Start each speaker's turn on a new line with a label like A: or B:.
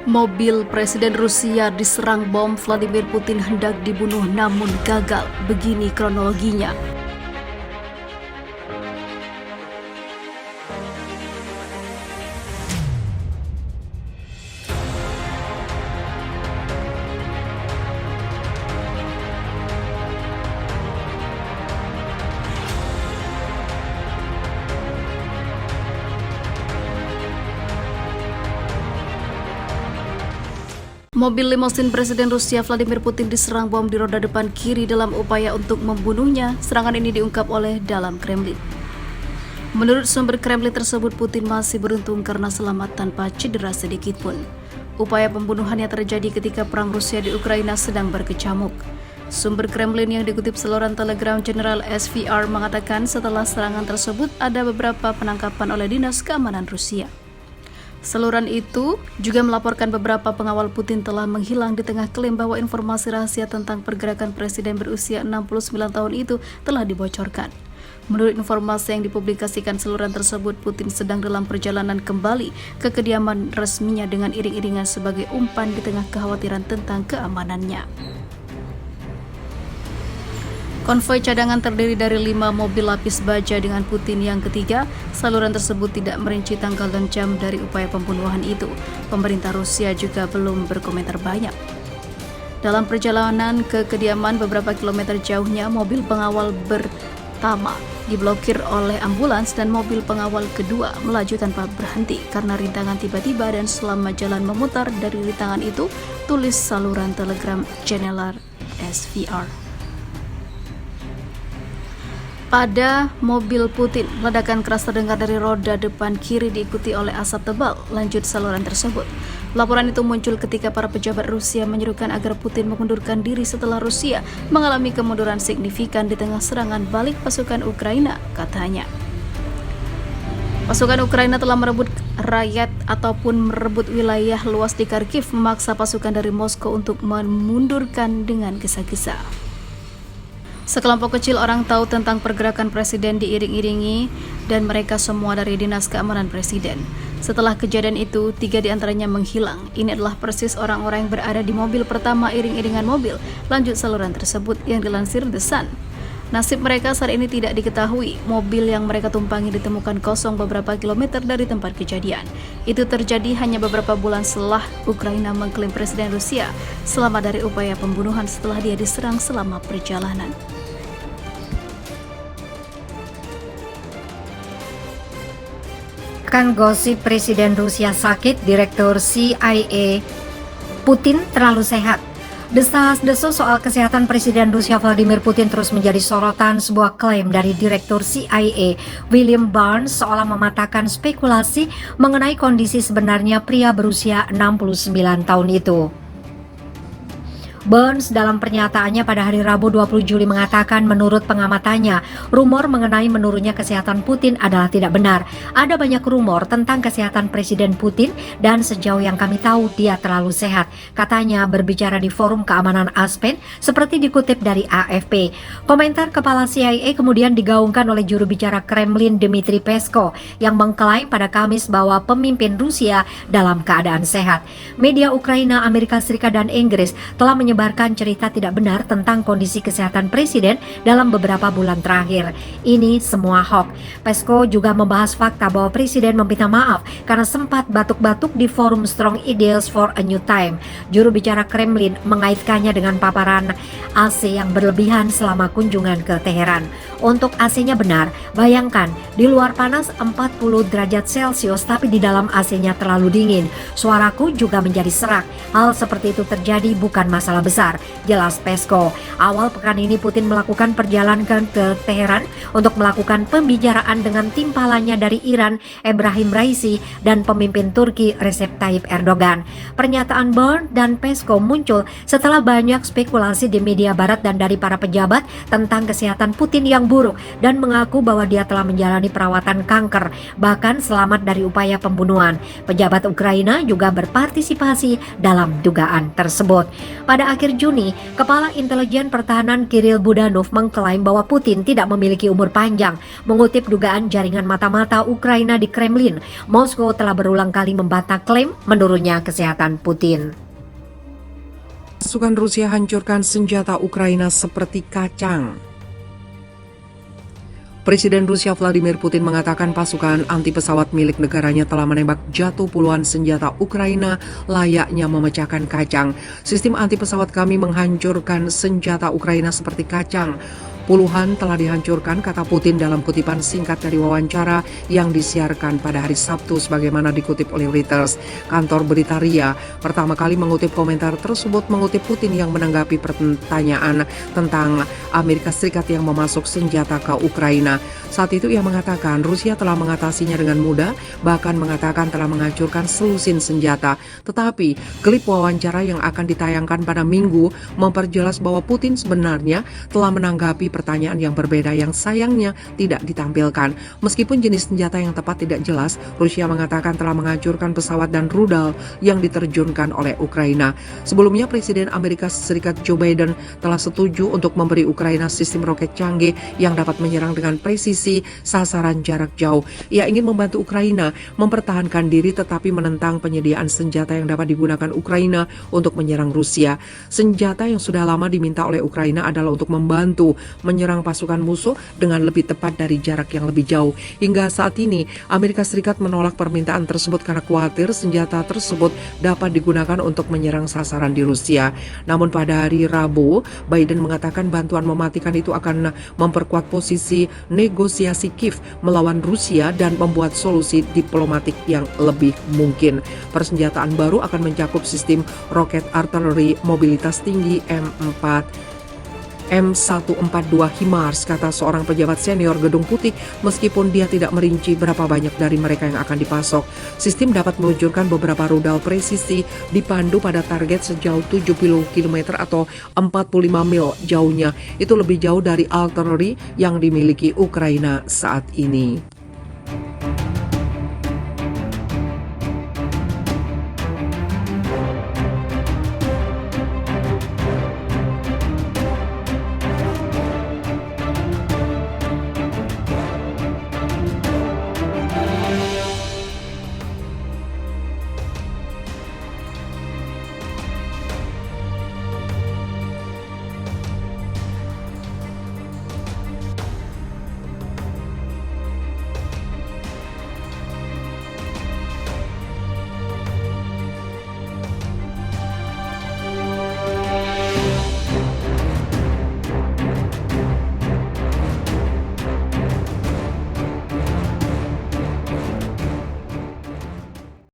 A: Mobil Presiden Rusia diserang bom, Vladimir Putin hendak dibunuh namun gagal. Begini kronologinya. Mobil limosin Presiden Rusia Vladimir Putin diserang bom di roda depan kiri dalam upaya untuk membunuhnya. Serangan ini diungkap oleh dalam Kremlin. Menurut sumber Kremlin tersebut, Putin masih beruntung karena selamat tanpa cedera sedikit pun. Upaya pembunuhannya terjadi ketika perang Rusia di Ukraina sedang berkecamuk. Sumber Kremlin yang dikutip saluran Telegram General SVR mengatakan setelah serangan tersebut ada beberapa penangkapan oleh Dinas Keamanan Rusia. Saluran itu juga melaporkan beberapa pengawal Putin telah menghilang di tengah klaim bahwa informasi rahasia tentang pergerakan presiden berusia 69 tahun itu telah dibocorkan. Menurut informasi yang dipublikasikan saluran tersebut, Putin sedang dalam perjalanan kembali ke kediaman resminya dengan iring-iringan sebagai umpan di tengah kekhawatiran tentang keamanannya. Konvoi cadangan terdiri dari 5 mobil lapis baja dengan Putin yang ketiga. Saluran tersebut tidak merinci tanggal dan jam dari upaya pembunuhan itu. Pemerintah Rusia juga belum berkomentar banyak. Dalam perjalanan ke kediaman beberapa kilometer jauhnya, mobil pengawal pertama diblokir oleh ambulans dan mobil pengawal kedua melaju tanpa berhenti karena rintangan tiba-tiba dan selama jalan memutar dari rintangan itu, tulis saluran Telegram General SVR. Pada mobil Putin, ledakan keras terdengar dari roda depan kiri diikuti oleh asap tebal. Lanjut saluran tersebut. Laporan itu muncul ketika para pejabat Rusia menyerukan agar Putin mengundurkan diri setelah Rusia mengalami kemunduran signifikan di tengah serangan balik pasukan Ukraina, katanya. Pasukan Ukraina telah merebut rakyat ataupun merebut wilayah luas di Kharkiv, memaksa pasukan dari Moskow untuk memundurkan dengan gesa-gesa. Sekelompok kecil orang tahu tentang pergerakan presiden diiring-iringi dan mereka semua dari Dinas Keamanan Presiden. Setelah kejadian itu, 3 diantaranya menghilang. Ini adalah persis orang-orang yang berada di mobil pertama iring-iringan mobil. Lanjut saluran tersebut yang dilansir The Sun. Nasib mereka saat ini tidak diketahui. Mobil yang mereka tumpangi ditemukan kosong beberapa kilometer dari tempat kejadian. Itu terjadi hanya beberapa bulan setelah Ukraina mengklaim Presiden Rusia selamat dari upaya pembunuhan setelah dia diserang selama perjalanan.
B: Kan gosip Presiden Rusia sakit, Direktur CIA Putin terlalu sehat. Desas-desus soal kesehatan Presiden Rusia Vladimir Putin terus menjadi sorotan. Sebuah klaim dari Direktur CIA William Burns seolah mematahkan spekulasi mengenai kondisi sebenarnya pria berusia 69 tahun itu. Burns dalam pernyataannya pada hari Rabu 20 Juli mengatakan menurut pengamatannya, rumor mengenai menurunnya kesehatan Putin adalah tidak benar. Ada banyak rumor tentang kesehatan Presiden Putin dan sejauh yang kami tahu dia terlalu sehat. Katanya berbicara di forum keamanan Aspen seperti dikutip dari AFP. Komentar Kepala CIA kemudian digaungkan oleh juru bicara Kremlin Dmitry Peskov yang mengklaim pada Kamis bahwa pemimpin Rusia dalam keadaan sehat. Media Ukraina, Amerika Serikat dan Inggris telah menyebarkan cerita tidak benar tentang kondisi kesehatan presiden dalam beberapa bulan terakhir. Ini semua hoax. Peskov juga membahas fakta bahwa presiden meminta maaf karena sempat batuk-batuk di forum Strong Ideas for a New Time. Juru bicara Kremlin mengaitkannya dengan paparan AC yang berlebihan selama kunjungan ke Teheran. Untuk AC-nya benar, bayangkan di luar panas 40 derajat Celcius tapi di dalam AC-nya terlalu dingin. Suaraku juga menjadi serak. Hal seperti itu terjadi bukan masalah besar, jelas Peskov. Awal pekan ini Putin melakukan perjalanan ke Teheran untuk melakukan pembicaraan dengan timpalannya dari Iran, Ebrahim Raisi, dan pemimpin Turki Recep Tayyip Erdogan. Pernyataan Burns dan Peskov muncul setelah banyak spekulasi di media barat dan dari para pejabat tentang kesehatan Putin yang buruk dan mengaku bahwa dia telah menjalani perawatan kanker, bahkan selamat dari upaya pembunuhan. Pejabat Ukraina juga berpartisipasi dalam dugaan tersebut. Pada Pada akhir Juni, Kepala Intelijen Pertahanan Kirill Budanov mengklaim bahwa Putin tidak memiliki umur panjang. Mengutip dugaan jaringan mata-mata Ukraina di Kremlin, Moskow telah berulang kali membantah klaim menurunnya kesehatan Putin.
C: Pasukan Rusia hancurkan senjata Ukraina seperti kacang. Presiden Rusia Vladimir Putin mengatakan pasukan anti pesawat milik negaranya telah menembak jatuh puluhan senjata Ukraina layaknya memecahkan kacang. Sistem anti pesawat kami menghancurkan senjata Ukraina seperti kacang. Puluhan telah dihancurkan, kata Putin dalam kutipan singkat dari wawancara yang disiarkan pada hari Sabtu sebagaimana dikutip oleh Reuters. Kantor berita RIA pertama kali mengutip komentar tersebut mengutip Putin yang menanggapi pertanyaan tentang Amerika Serikat yang memasuk senjata ke Ukraina. Saat itu ia mengatakan Rusia telah mengatasinya dengan mudah, bahkan mengatakan telah menghancurkan selusin senjata. Tetapi klip wawancara yang akan ditayangkan pada Minggu memperjelas bahwa Putin sebenarnya telah menanggapi pertanyaan yang berbeda yang sayangnya tidak ditampilkan. Meskipun jenis senjata yang tepat tidak jelas, Rusia mengatakan telah menghancurkan pesawat dan rudal yang diterjunkan oleh Ukraina. Sebelumnya Presiden Amerika Serikat Joe Biden telah setuju untuk memberi Ukraina sistem roket canggih yang dapat menyerang dengan presisi sasaran jarak jauh. Ia ingin membantu Ukraina mempertahankan diri tetapi menentang penyediaan senjata yang dapat digunakan Ukraina untuk menyerang Rusia. Senjata yang sudah lama diminta oleh Ukraina adalah untuk membantu menyerang pasukan musuh dengan lebih tepat dari jarak yang lebih jauh. Hingga saat ini, Amerika Serikat menolak permintaan tersebut karena khawatir senjata tersebut dapat digunakan untuk menyerang sasaran di Rusia. Namun pada hari Rabu, Biden mengatakan bantuan mematikan itu akan memperkuat posisi negosiasi Kiev melawan Rusia dan membuat solusi diplomatik yang lebih mungkin. Persenjataan baru akan mencakup sistem roket artileri mobilitas tinggi M142 HIMARS, kata seorang pejabat senior Gedung Putih, meskipun dia tidak merinci berapa banyak dari mereka yang akan dipasok. Sistem dapat meluncurkan beberapa rudal presisi dipandu pada target sejauh 70 km atau 45 mil jauhnya. Itu lebih jauh dari artileri yang dimiliki Ukraina saat ini.